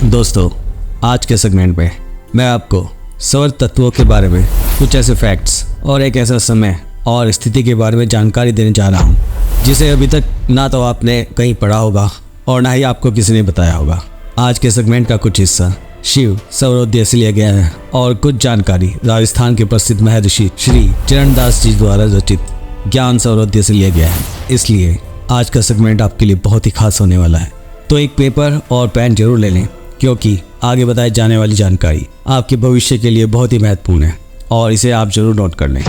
दोस्तों, आज के सेगमेंट में मैं आपको स्वर तत्वों के बारे में कुछ ऐसे फैक्ट्स और एक ऐसा समय और स्थिति के बारे में जानकारी देने जा रहा हूँ जिसे अभी तक ना तो आपने कहीं पढ़ा होगा और ना ही आपको किसी ने बताया होगा। आज के सेगमेंट का कुछ हिस्सा शिव सौरोदय से लिया गया है और कुछ जानकारी राजस्थान के प्रसिद्ध महर्षि श्री चरणदास जी द्वारा रचित ज्ञान सौरोदय से लिया गया है। इसलिए आज का सेगमेंट आपके लिए बहुत ही खास होने वाला है, तो एक पेपर और पेन जरूर ले लें क्योंकि आगे बताई जाने वाली जानकारी आपके भविष्य के लिए बहुत ही महत्वपूर्ण है और इसे आप जरूर नोट कर लें।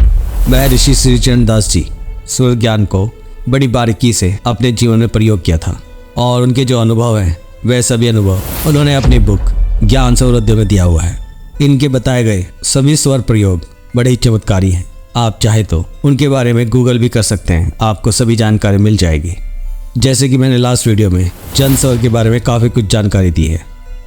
महर्षि श्री चरणदास जी स्वर ज्ञान को बड़ी बारीकी से अपने जीवन में प्रयोग किया था और उनके जो अनुभव हैं वह सभी अनुभव उन्होंने अपनी बुक ज्ञान सौरोदय में दिया हुआ है। इनके बताए गए सभी स्वर प्रयोग बड़े ही चमत्कारी हैं। आप चाहे तो उनके बारे में गूगल भी कर सकते हैं, आपको सभी जानकारी मिल जाएगी। जैसे कि मैंने लास्ट वीडियो में चंद स्वर के बारे में काफ़ी कुछ जानकारी दी है,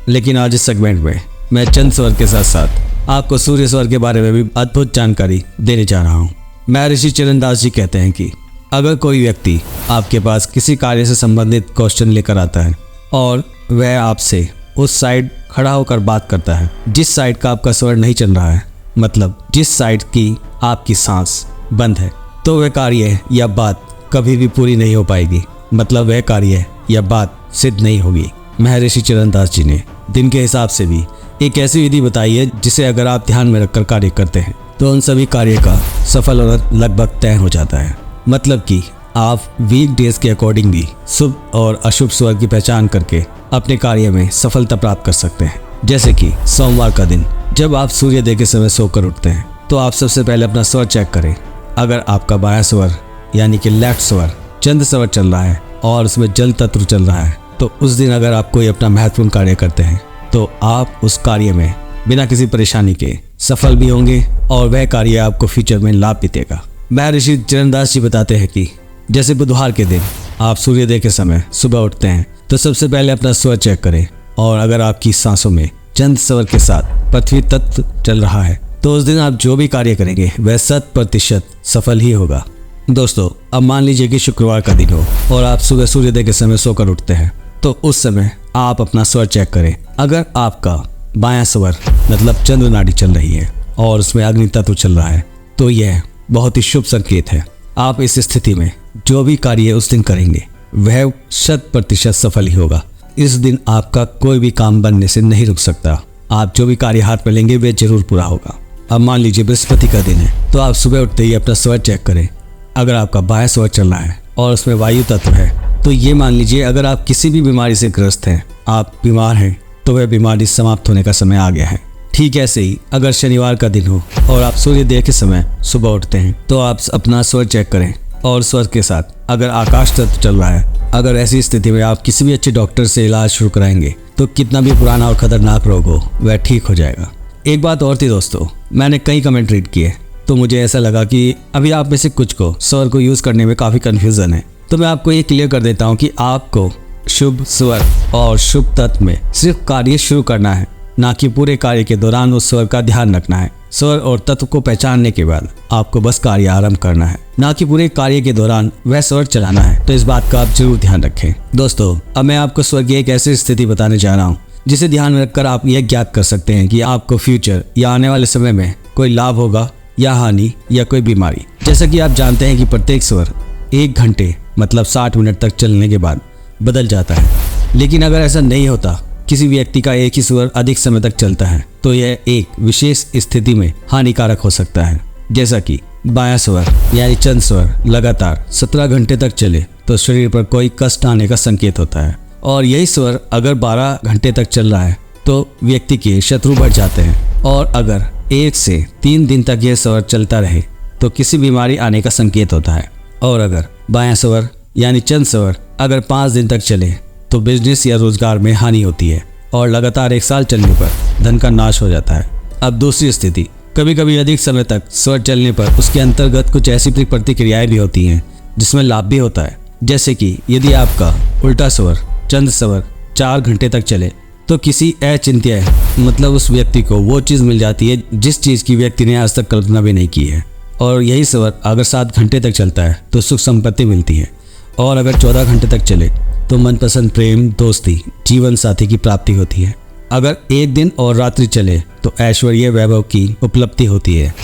लेकिन आज इस सेगमेंट में मैं चंद स्वर के साथ साथ आपको सूर्य स्वर के बारे में भी अद्भुत जानकारी देने जा रहा हूँ। महर्षि चरणदास जी कहते हैं कि अगर कोई व्यक्ति आपके पास किसी कार्य से संबंधित क्वेश्चन लेकर आता है और वह आपसे उस साइड खड़ा होकर बात करता है जिस साइड का आपका स्वर नहीं चल रहा है, मतलब जिस साइड की आपकी सांस बंद है, तो वह कार्य या बात कभी भी पूरी नहीं हो पाएगी, मतलब वह कार्य या बात सिद्ध नहीं होगी। महर्षि चरणदास जी ने दिन के हिसाब से भी एक ऐसी विधि बताई है जिसे अगर आप ध्यान में रखकर कार्य करते हैं तो उन सभी कार्य का सफल होना लगभग तय हो जाता है। मतलब कि आप वीक डेज के अकॉर्डिंग भी शुभ और अशुभ स्वर की पहचान करके अपने कार्य में सफलता प्राप्त कर सकते हैं। जैसे कि सोमवार का दिन जब आप सूर्योदय के समय सोकर उठते हैं तो आप सबसे पहले अपना स्वर चेक करें। अगर आपका बायां स्वर यानी कि लेफ्ट स्वर चंद्र स्वर चल रहा है और उसमें जल तत्व चल रहा है, तो उस दिन अगर आप कोई अपना महत्वपूर्ण कार्य करते हैं तो आप उस कार्य में बिना किसी परेशानी के सफल भी होंगे और वह कार्य आपको फ्यूचर में लाभ भी देगा। महर्षि चरणदास जी बताते हैं कि जैसे बुधवार के दिन आप सूर्योदय के समय सुबह उठते हैं तो सबसे पहले अपना स्वर चेक करें और अगर आपकी सांसों में चंद्र स्वर के साथ पृथ्वी तत्व चल रहा है तो उस दिन आप जो भी कार्य करेंगे वह 100% सफल ही होगा। दोस्तों, अब मान लीजिए कि शुक्रवार का दिन हो और आप सुबह सूर्योदय के समय सोकर उठते हैं तो उस समय आप अपना स्वर चेक करें। अगर आपका बायां स्वर मतलब चंद्र नाड़ी चल रही है और उसमें अग्नि तत्व चल रहा है तो यह बहुत ही शुभ संकेत है। आप इस स्थिति में जो भी कार्य उस दिन करेंगे वह 100% सफल ही होगा। इस दिन आपका कोई भी काम बनने से नहीं रुक सकता। आप जो भी कार्य हाथ में लेंगे वह जरूर पूरा होगा। अब मान लीजिए बृहस्पति का दिन है तो आप सुबह उठते ही अपना स्वर चेक करें। अगर आपका बायां स्वर चल रहा है और उसमें वायु तत्व है तो ये मान लीजिए अगर आप किसी भी बीमारी से ग्रस्त हैं, आप बीमार हैं, तो वह बीमारी समाप्त होने का समय आ गया है। ठीक ऐसे ही अगर शनिवार का दिन हो और आप सूर्योदय के समय सुबह उठते हैं तो आप अपना स्वर चेक करें और स्वर के साथ अगर आकाश तत्व चल रहा है, अगर ऐसी स्थिति में आप किसी भी अच्छे डॉक्टर से इलाज शुरू कराएंगे तो कितना भी पुराना और खतरनाक रोग हो वह ठीक हो जाएगा। एक बात और थी दोस्तों, मैंने कई कमेंट रीड किए तो मुझे ऐसा लगा कि अभी आप में से कुछ को स्वर को यूज़ करने में काफ़ी कन्फ्यूज़न है, तो मैं आपको ये क्लियर कर देता हूँ कि आपको शुभ स्वर और शुभ तत्व में सिर्फ कार्य शुरू करना है, ना कि पूरे कार्य के दौरान उस स्वर का ध्यान रखना है। स्वर और तत्व को पहचानने के बाद आपको बस कार्य आरंभ करना है, ना कि पूरे कार्य के दौरान वह स्वर चलाना है। तो इस बात का आप जरूर ध्यान रखें। दोस्तों, अब मैं आपको स्वर की एक ऐसी स्थिति बताने जा रहा हूँ जिसे ध्यान में रखकर आप यह ज्ञात कर सकते हैं कि आपको फ्यूचर या आने वाले समय में कोई लाभ होगा या हानि या कोई बीमारी। जैसा कि आप जानते हैं कि प्रत्येक स्वर 1 घंटे मतलब 60 मिनट तक चलने के बाद बदल जाता है, लेकिन अगर ऐसा नहीं होता, किसी व्यक्ति का एक ही स्वर अधिक समय तक चलता है तो यह एक विशेष स्थिति में हानिकारक हो सकता है। जैसा कि बायां स्वर यानी चंद्र स्वर लगातार 17 घंटे तक चले तो शरीर पर कोई कष्ट आने का संकेत होता है, और यही स्वर अगर 12 घंटे तक चल रहा है तो व्यक्ति के शत्रु बढ़ जाते हैं, और अगर 1 से 3 दिन तक यह स्वर चलता रहे तो किसी बीमारी आने का संकेत होता है, और अगर बायां स्वर यानी चंद्र स्वर अगर 5 दिन तक चले तो बिजनेस या रोजगार में हानि होती है, और लगातार 1 साल चलने पर धन का नाश हो जाता है। अब दूसरी स्थिति, कभी कभी अधिक समय तक स्वर चलने पर उसके अंतर्गत कुछ ऐसी प्रतिक्रियाएं भी होती हैं जिसमें लाभ भी होता है। जैसे कि यदि आपका उल्टा स्वर चंद्र स्वर 4 घंटे तक चले तो किसी अचिंत्य मतलब उस व्यक्ति को वो चीज़ मिल जाती है जिस चीज़ की व्यक्ति ने आज तक कल्पना भी नहीं की है, और यही स्वर अगर 7 घंटे तक चलता है तो सुख संपत्ति मिलती है, और अगर 14 घंटे तक चले तो मनपसंद प्रेम, दोस्ती, जीवन साथी की प्राप्ति होती है। अगर एक दिन और रात्रि चले तो ऐश्वर्य वैभव की उपलब्धि होती है।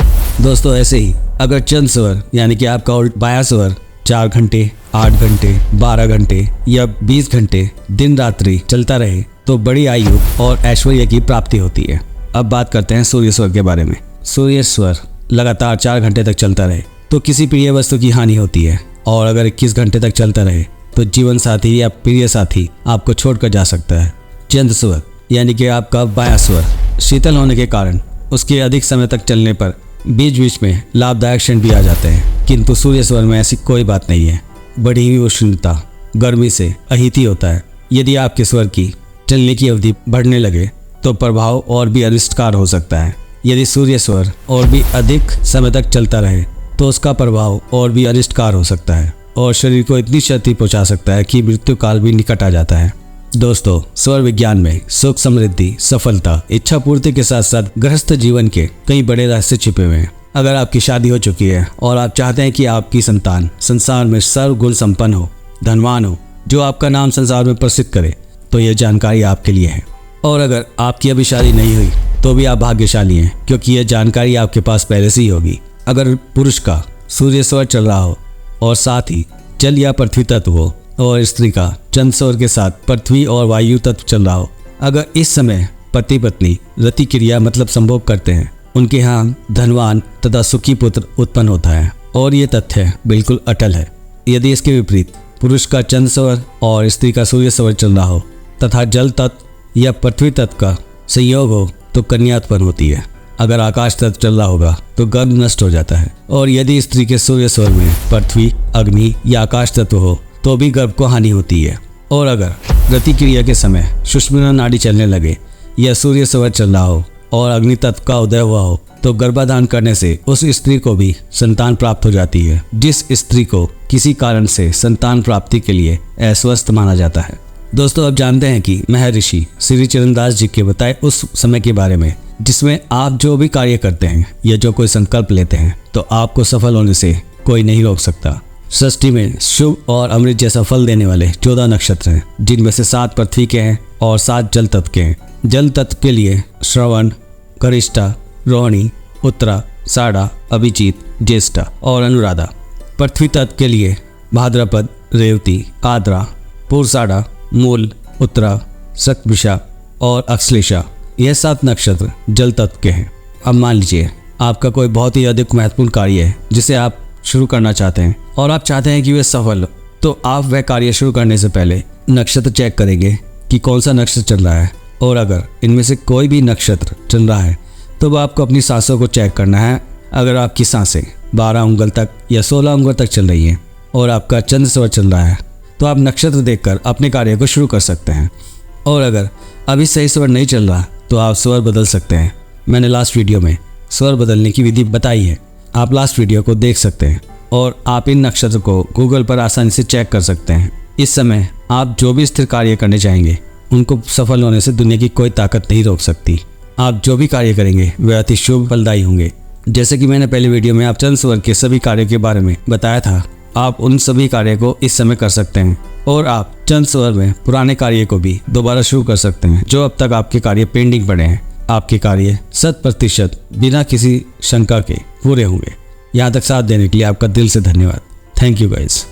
दोस्तों ऐसे ही अगर चंद्र स्वर यानी कि आपका उल्ट बायां स्वर 4 घंटे, 8 घंटे, 12 घंटे या 20 घंटे दिन रात्रि चलता रहे तो बड़ी आयु और ऐश्वर्य की प्राप्ति होती है। अब बात करते हैं सूर्य स्वर के बारे में। सूर्य स्वर लगातार 4 घंटे तक चलता रहे तो किसी प्रिय वस्तु की हानि होती है, और अगर 21 घंटे तक चलता रहे तो जीवन साथी या प्रिय साथी आपको छोड़कर जा सकता है। चंद्र स्वर यानी कि आपका बायां स्वर शीतल होने के कारण उसके अधिक समय तक चलने पर बीच बीच में लाभदायक क्षण भी आ जाते हैं, किंतु सूर्य स्वर में ऐसी कोई बात नहीं है। बढ़ी हुई उष्णता गर्मी से अहिति होता है। यदि आपके स्वर की चलने की अवधि बढ़ने लगे तो प्रभाव और भी अनिष्टकार हो सकता है। यदि सूर्य स्वर और भी अधिक समय तक चलता रहे तो उसका प्रभाव और भी अनिष्टकार हो सकता है और शरीर को इतनी क्षति पहुंचा सकता है कि मृत्यु काल भी निकट आ जाता है। दोस्तों स्वर विज्ञान में सुख, समृद्धि, सफलता, इच्छा पूर्ति के साथ साथ गृहस्थ जीवन के कई बड़े रहस्य छिपे हुए हैं। अगर आपकी शादी हो चुकी है और आप चाहते हैं कि आपकी संतान संसार में सर्वगुण संपन्न हो, धनवान हो, जो आपका नाम संसार में प्रसिद्ध करे, तो यह जानकारी आपके लिए है। और अगर आपकी अभी शादी नहीं हुई तो भी आप भाग्यशाली हैं, क्योंकि यह जानकारी आपके पास पहले से ही होगी। अगर पुरुष का सूर्य स्वर चल रहा हो और साथ ही जल या पृथ्वी तत्व हो, और स्त्री का चंद्र स्वर के साथ पृथ्वी और वायु तत्व चल रहा हो, अगर इस समय पति पत्नी रति क्रिया मतलब संभोग करते हैं, उनके यहाँ धनवान तथा सुखी पुत्र उत्पन्न होता है, और ये तथ्य बिल्कुल अटल है। यदि इसके विपरीत पुरुष का चंद्र स्वर और स्त्री का सूर्य स्वर चल रहा हो तथा जल तत्व या पृथ्वी तत्व का संयोग हो तो कन्या उत्पन्न होती है। अगर आकाश तत्व चल रहा होगा तो गर्भ नष्ट हो जाता है, और यदि स्त्री के सूर्य स्वर में पृथ्वी, अग्नि या आकाश तत्व हो तो भी गर्भ को हानि होती है। और अगर रति क्रिया के समय सुषुम्ना नाड़ी चलने लगे या सूर्य स्वर चल रहा हो और अग्नि तत्व का उदय हुआ हो तो गर्भाधान करने से उस स्त्री को भी संतान प्राप्त हो जाती है, जिस स्त्री को किसी कारण से संतान प्राप्ति के लिए अस्वस्थ माना जाता है। दोस्तों अब जानते हैं कि महर्षि श्री चरणदास जी के बताए उस समय के बारे में जिसमें आप जो भी कार्य करते हैं या जो कोई संकल्प लेते हैं तो आपको सफल होने से कोई नहीं रोक सकता। सृष्टि में शुभ और अमृत जैसा फल देने वाले 14 नक्षत्र हैं, जिनमें से 7 पृथ्वी के हैं और 7 जल तत्व के हैं। जल तत्व के लिए श्रवण, गरिष्ठा, रोहिणी, उत्तरा, साढ़ा, अभिजीत, ज्येष्ठा और अनुराधा। पृथ्वी तत्व के लिए भाद्रपद, रेवती, आद्रा, पूर्वाषाढ़ा, मूल, उत्तरा, शतभिषा और अश्लेषा। यह 7 नक्षत्र जल तत्व के हैं। अब मान लीजिए आपका कोई बहुत ही अधिक महत्वपूर्ण कार्य है जिसे आप शुरू करना चाहते हैं और आप चाहते हैं कि वह सफल हो, तो आप वह कार्य शुरू करने से पहले नक्षत्र चेक करेंगे कि कौन सा नक्षत्र चल रहा है, और अगर इनमें से कोई भी नक्षत्र चल रहा है तो वह आपको अपनी सांसों को चेक करना है। अगर आपकी सांसें 12 उंगल तक या 16 उंगल तक चल रही हैं और आपका चंद्र स्वर चल रहा है तो आप नक्षत्र देखकर अपने कार्य को शुरू कर सकते हैं। और अगर अभी सही स्वर नहीं चल रहा तो आप स्वर बदल सकते हैं। मैंने लास्ट वीडियो में स्वर बदलने की विधि बताई है, आप लास्ट वीडियो को देख सकते हैं और आप इन नक्षत्र को गूगल पर आसानी से चेक कर सकते हैं। इस समय आप जो भी स्थिर कार्य करने चाहेंगे उनको सफल होने से दुनिया की कोई ताकत नहीं रोक सकती। आप जो भी कार्य करेंगे वे अति शुभ फलदायी होंगे। जैसे कि मैंने पहले वीडियो में आप चंद्र स्वर के सभी कार्यों के बारे में बताया था, आप उन सभी कार्य को इस समय कर सकते हैं और आप चंद्र स्वर में पुराने कार्य को भी दोबारा शुरू कर सकते हैं। जो अब तक आपके कार्य पेंडिंग पड़े हैं, आपके कार्य 100% बिना किसी शंका के पूरे होंगे। यहाँ तक साथ देने के लिए आपका दिल से धन्यवाद। Thank you guys.